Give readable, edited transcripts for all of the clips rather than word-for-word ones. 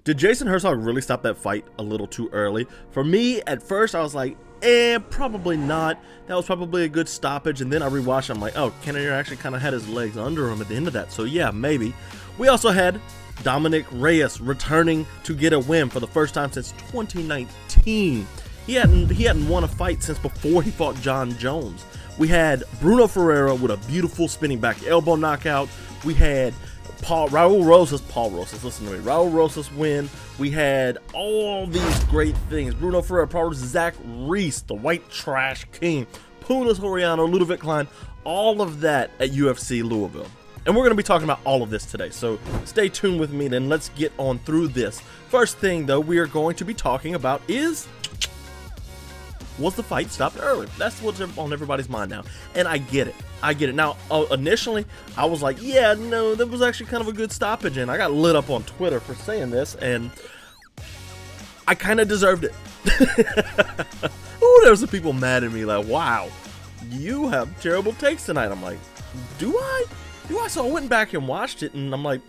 Did Jason Herzog really stop that fight a little too early? For me, at first, I was like, probably not. That was probably a good stoppage. And then I rewatched it. I'm like, oh, Cannonier actually kind of had his legs under him at the end of that. So yeah, maybe. We also had Dominick Reyes returning to get a win for the first time since 2019. He hadn't won a fight since before he fought John Jones. We had Bruno Ferreira with a beautiful spinning back elbow knockout. We had Raul Rosas win. We had all these great things. Bruno Ferreira, Zach Reese, the white trash king, Punas Horiano, Ludovic Klein, all of that at UFC Louisville. And we're going to be talking about all of this today, so stay tuned with me, then let's get on through this. First thing, though, we are going to be talking about is, was the fight stopped early? That's what's on everybody's mind now, and I get it. Now, initially, I was like, yeah, no, that was actually kind of a good stoppage, and I got lit up on Twitter for saying this, and I kind of deserved it. Ooh, there was some people mad at me, like, wow, you have terrible takes tonight. I'm like, do I? So I went back and watched it, and I'm like,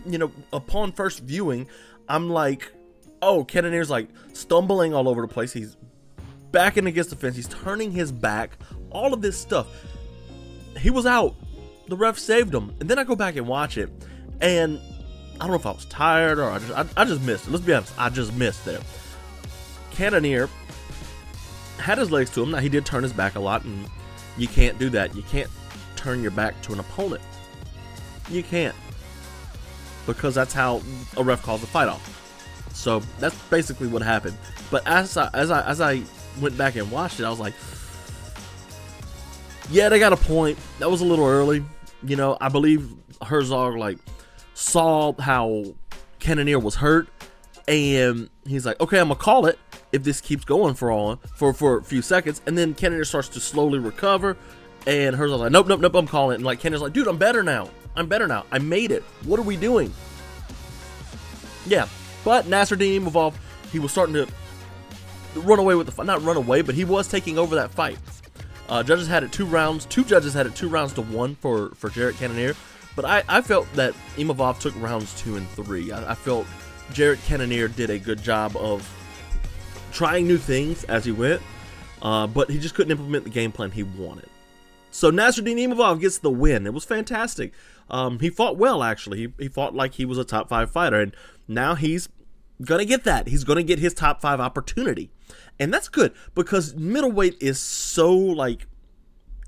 upon first viewing, I'm like, oh, Cannonier's like stumbling all over the place. He's backing against the fence. He's turning his back. All of this stuff. He was out. The ref saved him. And then I go back and watch it, and I don't know if I was tired or I just missed it. Let's be honest. I just missed there. Cannonier had his legs to him. Now, he did turn his back a lot, and you can't do that. You can't turn your back to an opponent. You can't, because that's how a ref calls the fight off. So that's basically what happened. But as I went back and watched it, I was like, yeah, they got a point. That was a little early. I believe Herzog saw how Cannonier was hurt, and he's like, okay, I'm gonna call it if this keeps going for a few seconds. And then Cannonier starts to slowly recover, and Herzog's like, nope, I'm calling it. And Cannonier's like, dude, I'm better now. I made it. What are we doing? Yeah, but Nassourdine Imavov, he was starting to run away with the fight. Not run away, but he was taking over that fight. Judges had it 2 rounds. 2 judges had it 2 rounds to 1 for Jared Cannonier. But I felt that Imavov took rounds 2 and 3. I felt Jared Cannonier did a good job of trying new things as he went, but he just couldn't implement the game plan he wanted. So Nassourdine Imavov gets the win. It was fantastic. He fought well, actually. He fought like he was a top 5 fighter, and now he's going to get that. He's going to get his top 5 opportunity. And that's good, because middleweight is so,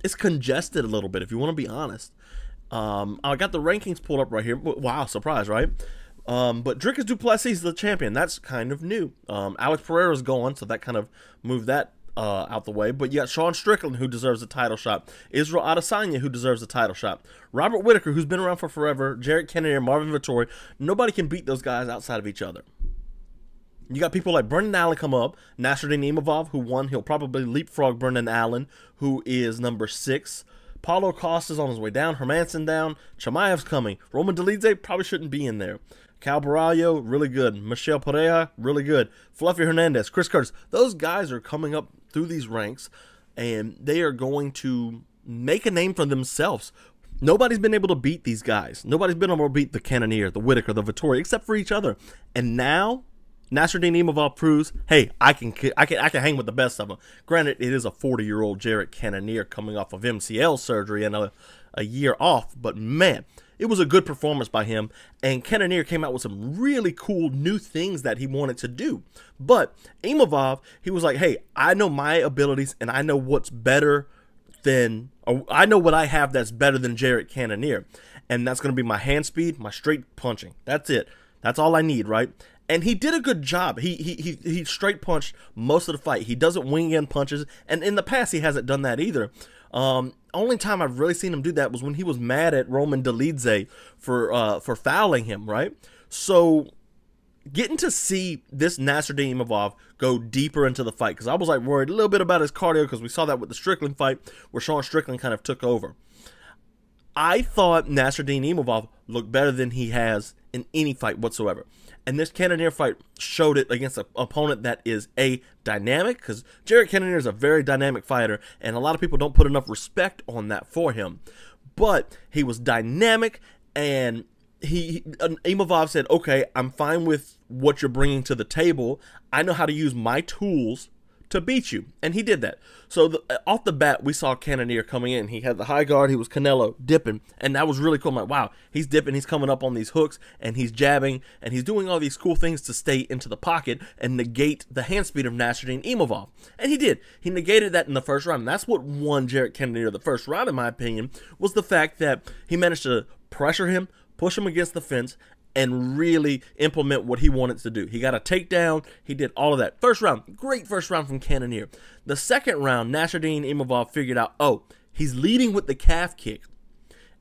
it's congested a little bit, if you want to be honest. I got the rankings pulled up right here. Wow, surprise, right? But Dricus du Plessis is the champion. That's kind of new. Alex Pereira's gone, so that kind of moved that out the way. But you got Sean Strickland, who deserves a title shot. Israel Adesanya, who deserves a title shot. Robert Whittaker, who's been around for forever. Jared Cannonier, Marvin Vettori. Nobody can beat those guys outside of each other. You got people like Brendan Allen come up. Nassourdine Imavov, who won. He'll probably leapfrog Brendan Allen, who is number 6. Paulo Costa's on his way down. Hermanson down. Chimaev's coming. Roman Dolidze probably shouldn't be in there. Cal Barallo, really good. Michelle Pereira, really good. Fluffy Hernandez, Chris Curtis. Those guys are coming up through these ranks, and they are going to make a name for themselves. Nobody's been able to beat these guys. Nobody's been able to beat the Cannonier, the Whittaker, the Vettori, except for each other. And now Nassourdine Imavov proves, hey, I can hang with the best of them. Granted, it is a 40-year-old Jared Cannonier coming off of MCL surgery and a year off, but man, it was a good performance by him, and Cannonier came out with some really cool new things that he wanted to do. But Imavov, he was like, hey, I know my abilities, and I know what's better than, or I know what I have that's better than Jared Cannonier, and that's going to be my hand speed, my straight punching. That's it. That's all I need, right? And he did a good job. He straight punched most of the fight. He doesn't wing in punches, and in the past he hasn't done that either. Only time I've really seen him do that was when he was mad at Roman Dolidze for fouling him, right? So getting to see this Nassourdine Imavov go deeper into the fight, because I was worried a little bit about his cardio, because we saw that with the Strickland fight where Sean Strickland kind of took over. I thought Nassourdine Imavov looked better than he has in any fight whatsoever. And this Cannonier fight showed it against an opponent that is dynamic, because Jared Cannonier is a very dynamic fighter, and a lot of people don't put enough respect on that for him. But he was dynamic, and Imavov said, okay, I'm fine with what you're bringing to the table. I know how to use my tools to beat you. And he did that. So off the bat, we saw Cannonier coming in. He had the high guard. He was Canelo dipping. And that was really cool. I'm like, wow, he's dipping. He's coming up on these hooks and he's jabbing and he's doing all these cool things to stay into the pocket and negate the hand speed of Nassourdine Imavov. And he did. He negated that in the first round. And that's what won Jared Cannonier the first round, in my opinion, was the fact that he managed to pressure him, push him against the fence, and really implement what he wanted to do. He got a takedown. He did all of that. First round, great first round from Cannonier. The second round, Nassourdine Imavov figured out, oh, he's leading with the calf kick.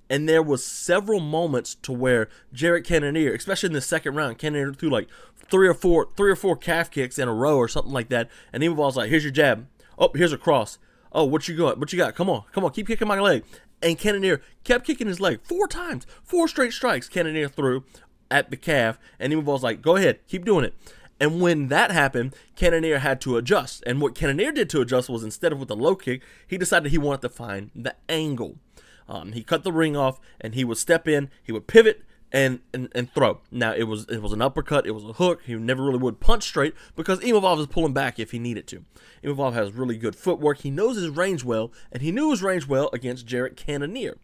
And there was several moments to where Jared Cannonier, especially in the second round, Cannonier threw like three or four calf kicks in a row or something like that. And Imavov's like, here's your jab. Oh, here's a cross. Oh, what you got? What you got? Come on, keep kicking my leg. And Cannonier kept kicking his leg 4 times. 4 straight strikes Cannonier threw at the calf, and Imavov's like, go ahead, keep doing it. And when that happened, Cannonier had to adjust. And what Cannonier did to adjust was, instead of with the low kick, he decided he wanted to find the angle. He cut the ring off, and he would step in, he would pivot, and throw. Now, it was an uppercut, it was a hook. He never really would punch straight because Imavov is pulling back if he needed to. Imavov has really good footwork. He knows his range well, and he knew his range well against Jared Cannonier.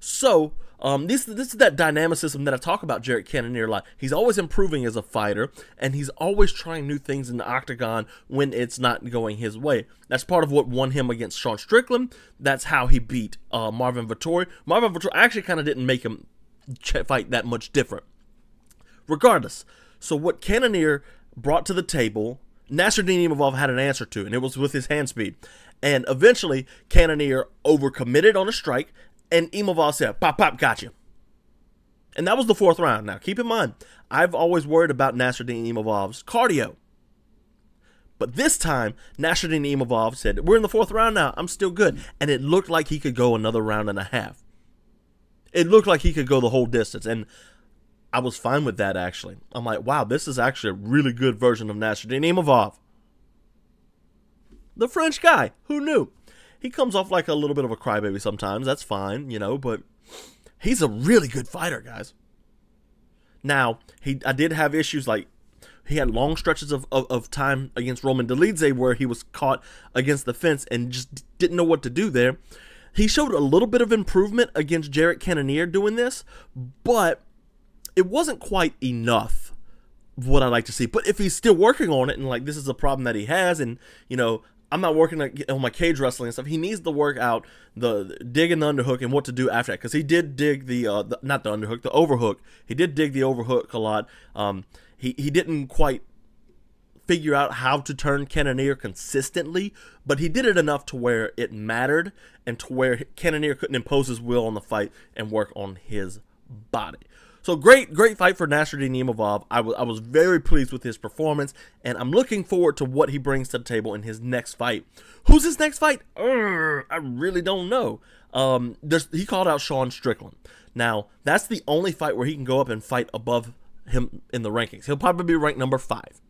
So, this is that dynamicism that I talk about Jared Cannonier a lot. He's always improving as a fighter, and he's always trying new things in the octagon when it's not going his way. That's part of what won him against Sean Strickland. That's how he beat Marvin Vettori. Marvin Vettori actually kind of didn't make him fight that much different. Regardless, so what Cannonier brought to the table, Nassourdine Imavov had an answer to, and it was with his hand speed. And eventually, Cannonier overcommitted on a strike, and Imavov said, pop, pop, got you. And that was the 4th round. Now, keep in mind, I've always worried about Nassourdine Imavov's cardio. But this time, Nassourdine Imavov said, we're in the 4th round now, I'm still good. And it looked like he could go another round and a half. It looked like he could go the whole distance. And I was fine with that, actually. I'm like, wow, this is actually a really good version of Nassourdine Imavov. The French guy, who knew? He comes off like a little bit of a crybaby sometimes. That's fine, you know, but he's a really good fighter, guys. Now, I did have issues like he had long stretches of time against Roman Dolidze where he was caught against the fence and just didn't know what to do there. He showed a little bit of improvement against Jared Cannonier doing this, but it wasn't quite enough of what I like to see. But if he's still working on it, and like this is a problem that he has, and you know, I'm not working on my cage wrestling and stuff. He needs to work out the digging the underhook and what to do after that, because he did dig not the underhook, the overhook. He did dig the overhook a lot. He didn't quite figure out how to turn Cannonier consistently, but he did it enough to where it mattered and to where Cannonier couldn't impose his will on the fight and work on his body. So great fight for Nassourdine Imavov. I was very pleased with his performance, and I'm looking forward to what he brings to the table in his next fight. Who's his next fight? I really don't know. He called out Sean Strickland. Now, that's the only fight where he can go up and fight above him in the rankings. He'll probably be ranked number 5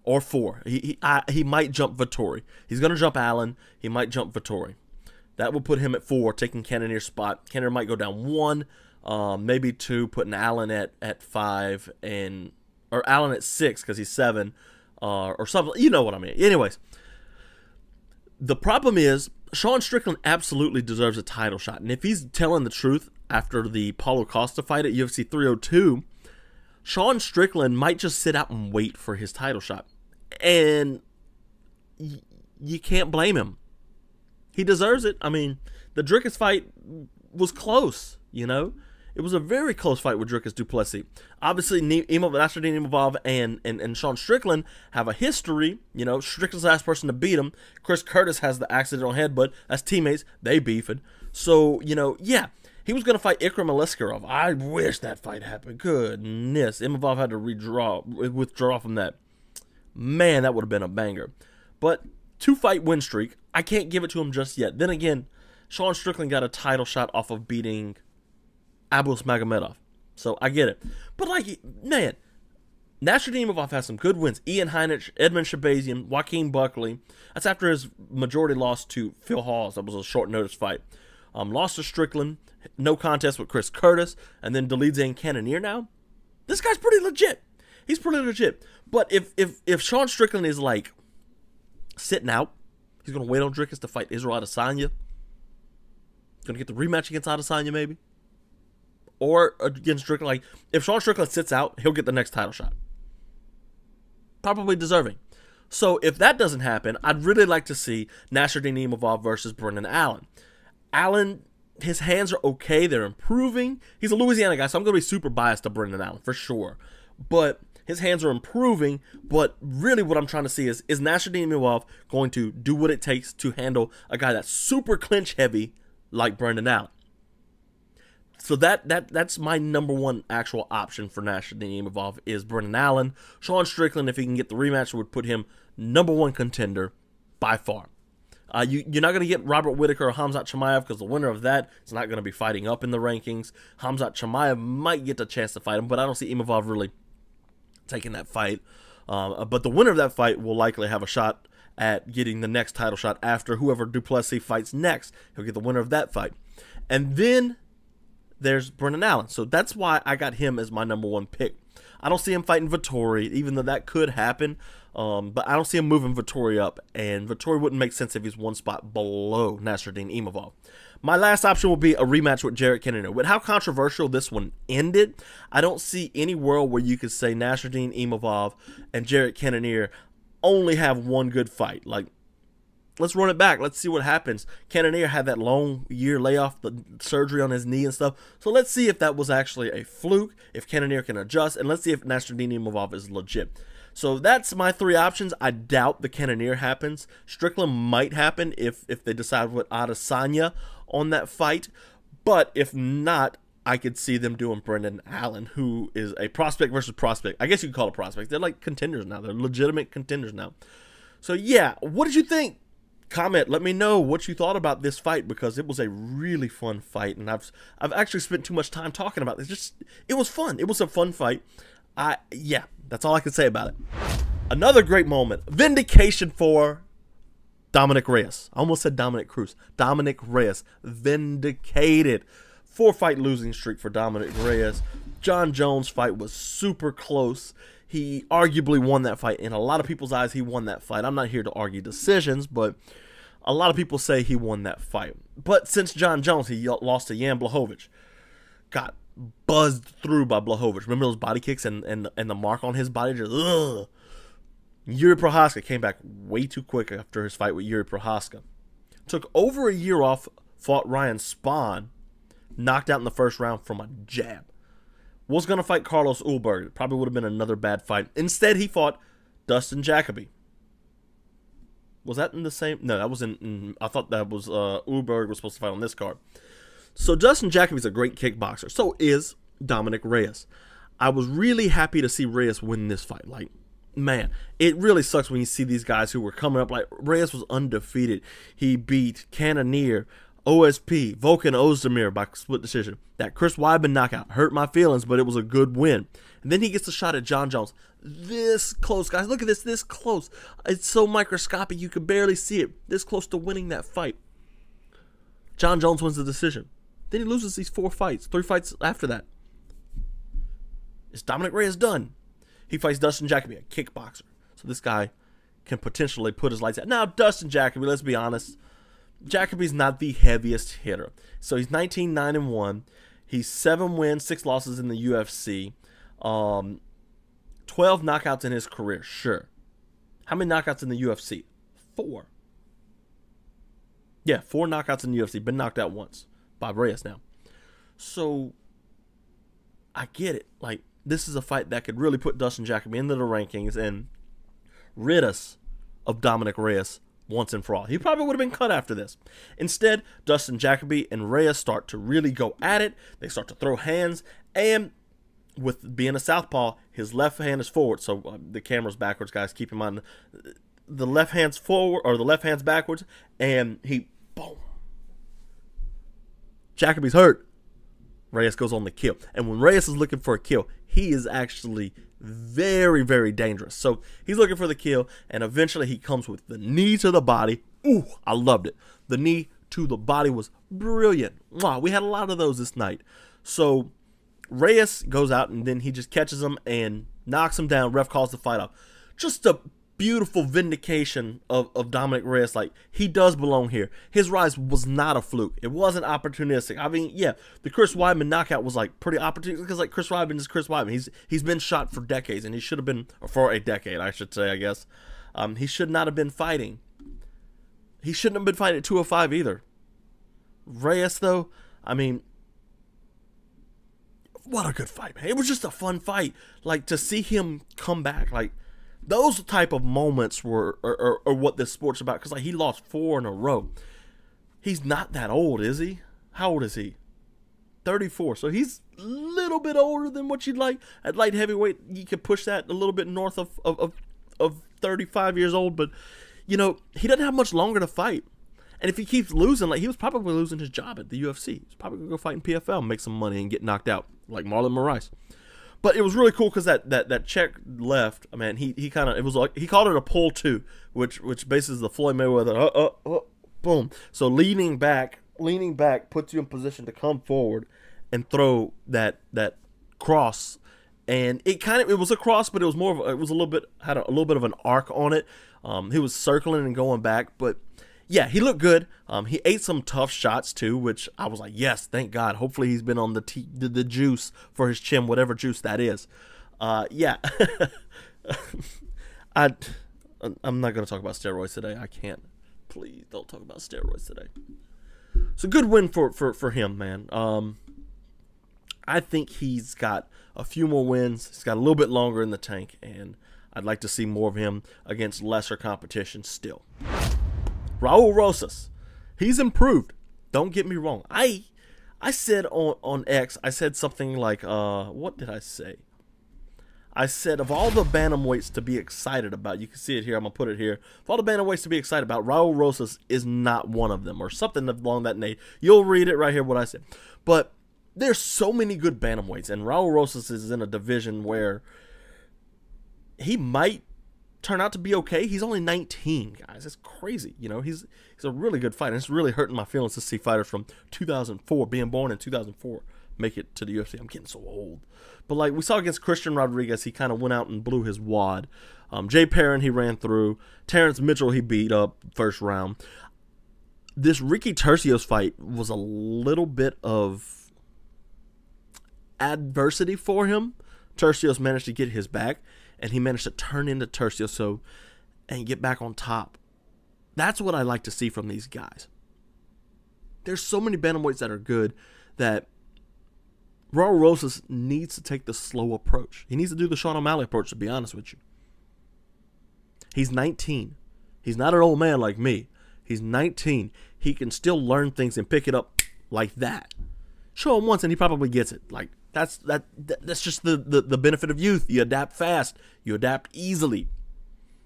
or 4. He might jump Vettori. He's going to jump Allen. He might jump Vettori. That will put him at 4, taking Cannonier's spot. Cannonier might go down 1. Maybe 2, putting Allen at 5 or Allen at 6 because he's 7, or something. You know what I mean. Anyways, the problem is Sean Strickland absolutely deserves a title shot, and if he's telling the truth after the Paulo Costa fight at UFC 302, Sean Strickland might just sit out and wait for his title shot, and you can't blame him. He deserves it. I mean, the Dricus fight was close, you know. It was a very close fight with Dricus du Plessis. Obviously, Nassourdine Imavov and Sean Strickland have a history. You know, Strickland's the last person to beat him. Chris Curtis has the accidental headbutt. As teammates, they beefing. So, you know, yeah, he was going to fight Ikram Aliskerov. I wish that fight happened. Goodness. Imavov had to withdraw from that. Man, that would have been a banger. But 2-fight win streak. I can't give it to him just yet. Then again, Sean Strickland got a title shot off of beating Abus Magomedov. So I get it. But like, man, Nassourdine Imavov has some good wins. Ian Heinrich, Edmund Shabazian, Joaquin Buckley. That's after his majority loss to Phil Hawes. That was a short notice fight. Lost to Strickland, no contest with Chris Curtis, and then Jared Cannonier now. This guy's pretty legit. He's pretty legit. But if Sean Strickland is like sitting out, he's going to wait on Dricus to fight Israel Adesanya. Going to get the rematch against Adesanya maybe. Or against Strickland. Like, if Sean Strickland sits out, he'll get the next title shot. Probably deserving. So if that doesn't happen, I'd really like to see Nassourdine Imavov versus Brendan Allen. Allen, his hands are okay. They're improving. He's a Louisiana guy, so I'm going to be super biased to Brendan Allen for sure. But his hands are improving. But really what I'm trying to see is Nassourdine Imavov going to do what it takes to handle a guy that's super clinch heavy like Brendan Allen? So that's my number one actual option for Nassourdine Imavov is Brendan Allen. Sean Strickland, if he can get the rematch, would put him number one contender by far. You're not going to get Robert Whittaker or Khamzat Chimaev because the winner of that is not going to be fighting up in the rankings. Khamzat Chimaev might get the chance to fight him, but I don't see Imavov really taking that fight. But the winner of that fight will likely have a shot at getting the next title shot after whoever Duplessis fights next. He'll get the winner of that fight. And then there's Brendan Allen. So that's why I got him as my number one pick. I don't see him fighting Vettori, even though that could happen. But I don't see him moving Vettori up. And Vettori wouldn't make sense if he's one spot below Nassourdine Imavov. My last option will be a rematch with Jared Cannonier. With how controversial this one ended, I don't see any world where you could say Nassourdine Imavov and Jared Cannonier only have one good fight. Like, let's run it back. Let's see what happens. Cannonier had that long year layoff, the surgery on his knee and stuff. So let's see if that was actually a fluke, if Cannonier can adjust, and let's see if Nassourdine Imavov is legit. So that's my three options. I doubt the Cannonier happens. Strickland might happen if they decide with Adesanya on that fight. But if not, I could see them doing Brendan Allen, who is a prospect versus prospect. I guess you could call it prospect. They're like contenders now. They're legitimate contenders now. So yeah, what did you think? Comment, let me know what you thought about this fight, because it was a really fun fight, and I've actually spent too much time talking about this. It was fun. It was a fun fight. Yeah, that's all I can say about it. Another great moment. Vindication for Dominick Reyes. I almost said Dominick Cruz. Dominick Reyes. Vindicated. 4-fight losing streak for Dominick Reyes. Jon Jones' fight was super close. He arguably won that fight. In a lot of people's eyes, he won that fight. I'm not here to argue decisions, but a lot of people say he won that fight. But since Jon Jones, he lost to Jan Blachowicz. Got buzzed through by Blachowicz. Remember those body kicks and the mark on his body? Just, ugh. Yuri Prochazka came back way too quick after his fight with Yuri Prochazka. Took over a year off, fought Ryan Spahn, knocked out in the first round from a jab. Was going to fight Carlos Ulberg. It probably would have been another bad fight. Instead, he fought Dustin Jacoby. Was that in the same? No, that was in I thought that was Ulberg was supposed to fight on this card. So Dustin Jacoby's a great kickboxer. So is Dominick Reyes. I was really happy to see Reyes win this fight. Like, man, it really sucks when you see these guys who were coming up. Like, Reyes was undefeated. He beat Cannonier, OSP, Volkan Ozdemir by split decision. That Chris Weidman knockout hurt my feelings, but it was a good win. And then he gets a shot at Jon Jones. This close, guys. Look at this. This close. It's so microscopic you could barely see it. This close to winning that fight. Jon Jones wins the decision. Then he loses these 4 fights. 3 fights after that. Is Dominick Reyes done? He fights Dustin Jacoby, a kickboxer. So this guy can potentially put his lights out. Now, Dustin Jacoby, let's be honest, Jacoby's not the heaviest hitter. So he's 19-9-1. He's 7 wins, 6 losses in the UFC. 12 knockouts in his career, sure. How many knockouts in the UFC? 4. Yeah, 4 knockouts in the UFC. Been knocked out once by Reyes now. So I get it. Like, this is a fight that could really put Dustin Jacoby into the rankings and rid us of Dominick Reyes once and for all. He probably would have been cut after this. Instead, Dustin Jacoby and Reyes start to really go at it. They start to throw hands, and with being a southpaw, his left hand is forward. So the camera's backwards, guys. Keep in mind the left hand's forward, or the left hand's backwards, and he boom. Jacoby's hurt. Reyes goes on the kill. And when Reyes is looking for a kill, he is actually very, very dangerous. So he's looking for the kill, and eventually he comes with the knee to the body. Ooh, I loved it. The knee to the body was brilliant. Mwah, we had a lot of those this night. So Reyes goes out and then he just catches him and knocks him down. Ref calls the fight off. Just a beautiful vindication of Dominick Reyes. Like, he does belong here. His rise was not a fluke. It wasn't opportunistic. I mean, yeah, the Chris Weidman knockout was like pretty opportunistic because like Chris Weidman is Chris Weidman. He's been shot for decades, and he should have been, or for a decade, I should say, I guess. He should not have been fighting. He shouldn't have been fighting at 205 either. Reyes, though, I mean, what a good fight, man. It was just a fun fight. Like, to see him come back, like, those type of moments are what this sport's about. Because, like, he lost 4 in a row. He's not that old, is he? How old is he? 34. So he's a little bit older than what you'd like. At light heavyweight, you could push that a little bit north of 35 years old. But, you know, he doesn't have much longer to fight. And if he keeps losing, like, he was probably losing his job at the UFC. He's probably going to go fight in PFL, make some money, and get knocked out, like Marlon Moraes. But it was really cool because that check left, man, he kind of, it was like, he called it a pull two, which bases the Floyd Mayweather, boom. So leaning back puts you in position to come forward and throw that cross. And it was a cross, but it was more of it was a little bit, had a little bit of an arc on it. He was circling and going back, but yeah, he looked good. He ate some tough shots too, which I was like, yes, thank God. Hopefully he's been on the juice for his chin, whatever juice that is. Yeah. I'm not going to talk about steroids today. I can't. Please don't talk about steroids today. It's a good win for him, man. I think he's got a few more wins. He's got a little bit longer in the tank, and I'd like to see more of him against lesser competition still. Raul Rosas, he's improved. Don't get me wrong. I said on X, I said something like, what did I say? I said, of all the bantamweights to be excited about, you can see it here, I'm going to put it here. Of all the bantamweights to be excited about, Raul Rosas is not one of them, or something along that nature. You'll read it right here, what I said. But there's so many good bantamweights, and Raul Rosas is in a division where he might turn out to be okay. He's only 19, guys. It's crazy. You know, he's a really good fighter. It's really hurting my feelings to see fighters from 2004, being born in 2004, make it to the UFC. I'm getting so old. But like we saw against Christian Rodriguez, he kind of went out and blew his wad. Jay Perrin, he ran through. Terrence Mitchell, he beat up first round. This Ricky Turcios fight was a little bit of adversity for him. Turcios managed to get his back, and he managed to turn into Turcios and get back on top. That's what I like to see from these guys. There's so many bantamweights that are good that Raul Rosas needs to take the slow approach. He needs to do the Sean O'Malley approach, to be honest with you. He's 19. He's not an old man like me. He's 19. He can still learn things and pick it up like that. Show him once and he probably gets it. Like, that's just the benefit of youth. You adapt fast. You adapt easily.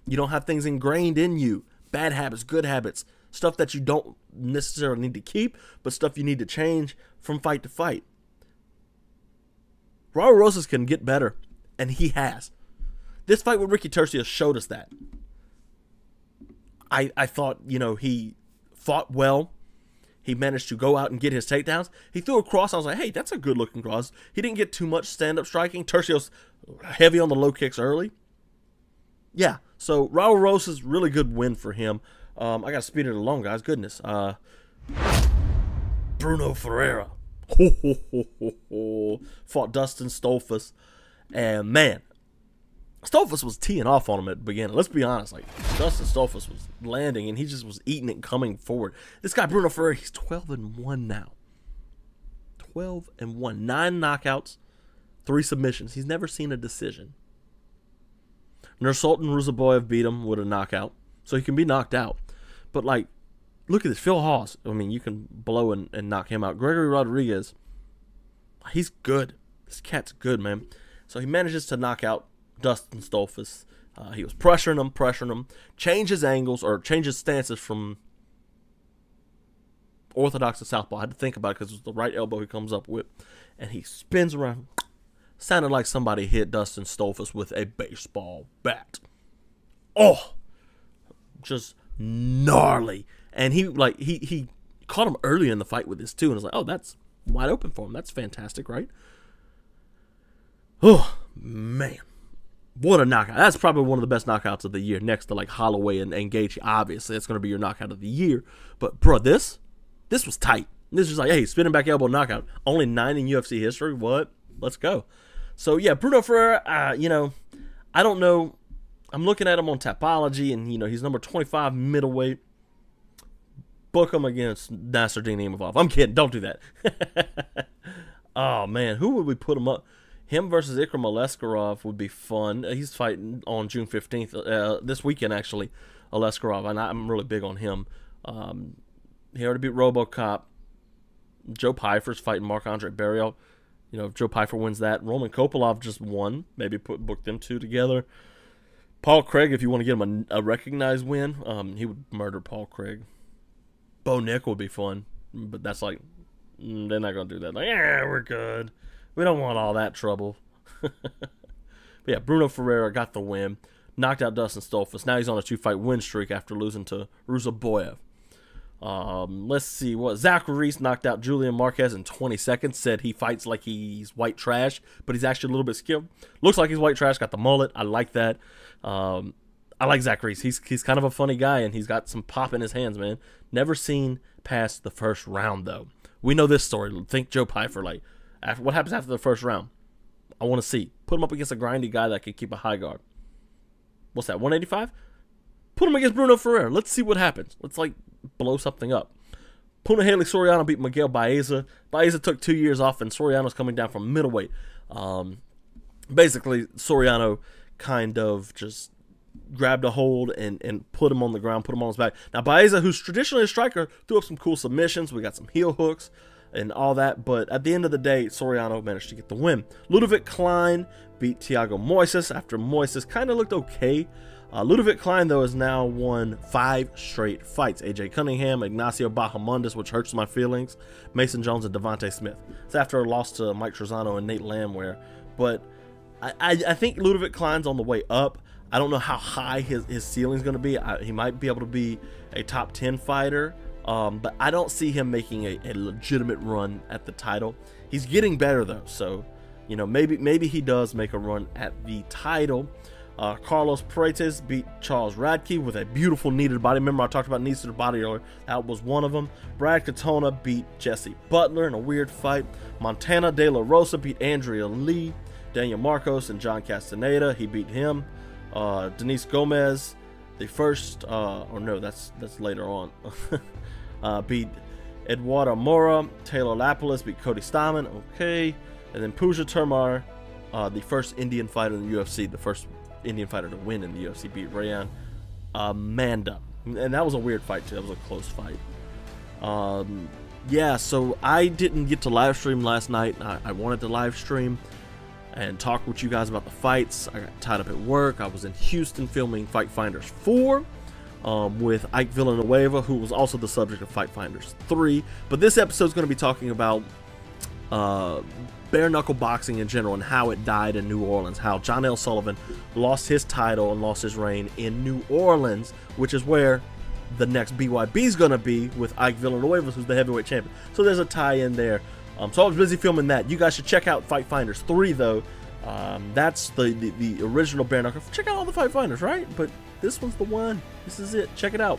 You don't have things ingrained in you. Bad habits, good habits. Stuff that you don't necessarily need to keep, but stuff you need to change from fight to fight. Raul Rosas can get better, and he has. This fight with Ricky Turcios showed us that. I thought, you know, he fought well. He managed to go out and get his takedowns. He threw a cross. I was like, hey, that's a good-looking cross. He didn't get too much stand-up striking. Turcios heavy on the low kicks early. Yeah, so Raul Rosas, really good win for him. I got to speed it along, guys. Goodness. Bruno Ferreira. Fought Dustin Stolfus. And, man, Stolfus was teeing off on him at the beginning. Let's be honest. Like, Dustin Stolfus was landing, and he just was eating it and coming forward. This guy, Bruno Ferreira, he's 12-1 now. 12-1. 9 knockouts, 3 submissions. He's never seen a decision. Nursultan Ruzaboyev beat him with a knockout, so he can be knocked out. But, like, look at this. Phil Hawes, I mean, you can blow and knock him out. Gregory Rodriguez, he's good. This cat's good, man. So he manages to knock out Dustin Stolfus. He was pressuring him, change his angles, or change his stances from orthodox to southpaw. I had to think about it because it was the right elbow he comes up with. And he spins around. Sounded like somebody hit Dustin Stolfus with a baseball bat. Oh, just gnarly. And he Caught him early in the fight with this too, and I was like, oh, that's wide open for him. That's fantastic, right? Oh, man. What a knockout. That's probably one of the best knockouts of the year, next to like Holloway and Gaethje. Obviously, that's going to be your knockout of the year. But, bro, this was tight. This is like, hey, spinning back elbow knockout. Only 9 in UFC history. What? Let's go. So, yeah, Bruno Ferreira, you know, I don't know. I'm looking at him on Tapology, and, you know, he's number 25 middleweight. Book him against Nassourdine Imavov. I'm kidding. Don't do that. Oh, man. Who would we put him up? Him versus Ikram Aleskarov would be fun. He's fighting on June 15th, this weekend, actually, Aleskarov, and I'm really big on him. He already beat RoboCop. Joe Pyfer's fighting Marc-Andre Barrios. You know, if Joe Pyfer wins that, Roman Kopylov just won. Maybe book them two together. Paul Craig, if you want to get him a recognized win, he would murder Paul Craig. Bo Nick would be fun, but that's like, they're not going to do that. Like, yeah, we're good. We don't want all that trouble. But yeah, Bruno Ferreira got the win. Knocked out Dustin Stolfus. Now he's on a 2-fight win streak after losing to Ruzaboyev. Let's see what Zach Reese knocked out Julian Marquez in 20 seconds. Said he fights like he's white trash, but he's actually a little bit skilled. Looks like he's white trash. Got the mullet. I like that. I like Zach Reese. He's kind of a funny guy, and he's got some pop in his hands, man. Never seen past the first round though. We know this story. Think Joe Pyfer. Like, what happens after the first round? I want to see. Put him up against a grindy guy that can keep a high guard. What's that? 185. Put him against Bruno Ferreira. Let's see what happens. Let's like blow something up. Puna Haley Soriano beat Miguel Baeza. Baeza took 2 years off, and Soriano's coming down from middleweight. Basically, Soriano kind of just grabbed a hold and put him on the ground, put him on his back. Now, Baeza, who's traditionally a striker, threw up some cool submissions. We got some heel hooks and all that, but at the end of the day, Soriano managed to get the win. Ludovic Klein beat Thiago Moises after Moises kind of looked okay. Ludovic Klein, though, has now won 5 straight fights. AJ Cunningham, Ignacio Bahamundis, which hurts my feelings, Mason Jones, and Devontae Smith. It's after a loss to Mike Trezano and Nate Landwehr. But I think Ludovic Klein's on the way up. I don't know how high his ceiling's going to be. He might be able to be a top 10 fighter, but I don't see him making a legitimate run at the title. He's getting better, though, so you know, maybe he does make a run at the title. Carlos Paredes beat Charles Radke with a beautiful knee to the body. Remember, I talked about knees to the body earlier. That was one of them. Brad Katona beat Jesse Butler in a weird fight. Montana De La Rosa beat Andrea Lee. Daniel Marcos and John Castaneda, he beat him. Denise Gomez, the first, or no, that's later on, beat Eduardo Mora. Taylor Lapalus beat Cody Stamann. Okay. And then Pooja Termar, the first Indian fighter in the UFC, the first Indian fighter to win in the UFC, beat Rayan Amanda. And that was a weird fight, too. That was a close fight. Yeah, so I didn't get to live stream last night. I wanted to live stream and talk with you guys about the fights. I got tied up at work. I was in Houston filming Fight Finders 4 with Ike Villanueva, who was also the subject of Fight Finders 3. But this episode is going to be talking about bare knuckle boxing in general and how it died in New Orleans, how John L. Sullivan lost his title and lost his reign in New Orleans, which is where the next BYB is going to be with Ike Villanueva, who's the heavyweight champion. So there's a tie in there. So I was busy filming that. You guys should check out Fight Finders 3, though. That's the original bare knuckle. Check out all the Fight Finders, right? But this one's the one. This is it. Check it out.